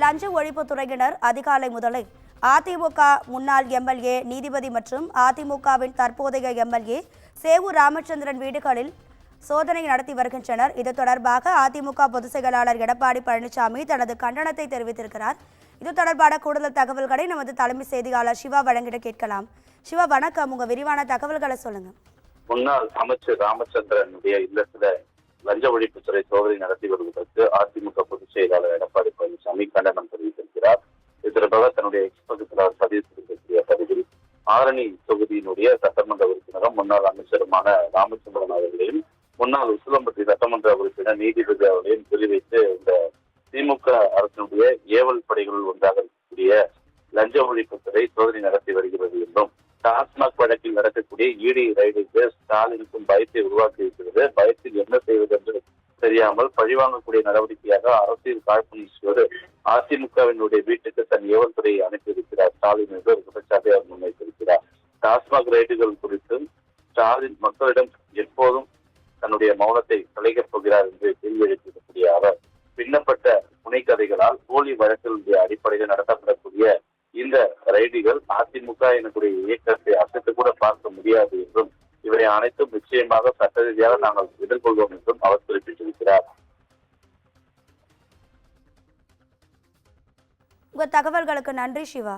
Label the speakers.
Speaker 1: லஞ்ச ஒழிப்புத்துறையினர் அதிகாலை முதலே அதிமுக முன்னாள் எம்எல்ஏ நீதிபதி மற்றும் அதிமுகவின் தற்போதைய எம்எல்ஏ சேவூர் ராமச்சந்திரன் வீடுகளில் சோதனை நடத்தி வருகின்றனர். இது தொடர்பாக அதிமுக பொதுச் செயலாளர் எடப்பாடி பழனிசாமி தனது கண்டனத்தை தெரிவித்திருக்கிறார். இது தொடர்பான கூடுதல் தகவல்களை நமது தலைமை செய்தியாளர் சிவா வழங்கிட கேட்கலாம். சிவா வணக்கம், உங்க விரிவான தகவல்களை சொல்லுங்க.
Speaker 2: முன்னாள் அமைச்சர் ராமச்சந்திரனுடைய இல்லத்துல லஞ்ச ஒழிப்புத்துறை சோதனை நடத்தி வருவதற்கு அதிமுக பொதுச் செயலாளர் எடப்பாடி பழனிசாமி கண்டனம் தெரிவித்திருக்கிறார். இது தொடர்பாக தன்னுடைய எக்ஸ்பதிப்பில் பதிவு செய்திருக்கக்கூடிய பதிவில் ஆரணி தொகுதியினுடைய சட்டமன்ற உறுப்பினரும் முன்னாள் அமைச்சருமான ராமச்சந்திரன் அவர்களையும் முன்னாள் உசிலம்பட்டி சட்டமன்ற உறுப்பினர் நீதிபதி அவர்களையும் குறிவைத்து இந்த திமுக அரசினுடைய ஏவல் படைகளுள் ஒன்றாக இருக்கக்கூடிய லஞ்ச ஒழிப்புத்துறை சோதனை நடத்தி வருகிறது என்றும் டாஸ்மாக் வழக்கில் நடக்கக்கூடிய இடி ரைடுக்கு ஸ்டாலினுக்கும் பயத்தை உருவாக்கி இருக்கிறது. பயத்தில் என்ன செய்வது என்று தெரியாமல் பழிவாங்கக்கூடிய நடவடிக்கையாக அரசியல் காழ்ப்புணர்ச்சியோடு அதிமுகவினுடைய வீட்டுக்கு தன் ஏவல் துறையை அனுப்பியிருக்கிறார் ஸ்டாலின் என்று ஒரு குற்றச்சாட்டை அவர் முன்வைத்திருக்கிறார். டாஸ்மாக் ரைடுகள் குறித்தும் ஸ்டாலின் மக்களிடம் எப்போதும் தன்னுடைய மௌனத்தை கலைக்கப் போகிறார் என்று கேள்வி எழுப்பியிருக்கக்கூடிய அவர் பின்னப்பட்ட புனைக்கதைகளால் போலி வழக்குகளுடைய அடிப்படையில் நடத்தப்படக்கூடிய இந்த ரைடுகள் அதிமுக எனக்கூடிய இயக்கத்தை அசைத்து கூட பார்க்க முடியாது என்றும் இவை அனைத்தும் நிச்சயமாக சட்ட ரீதியாக நாங்கள் எதிர்கொள்வோம் என்றும் அவர் குறிப்பிட்டிருக்கிறார்.
Speaker 1: உங்க தகவல்களுக்கு நன்றி சிவா.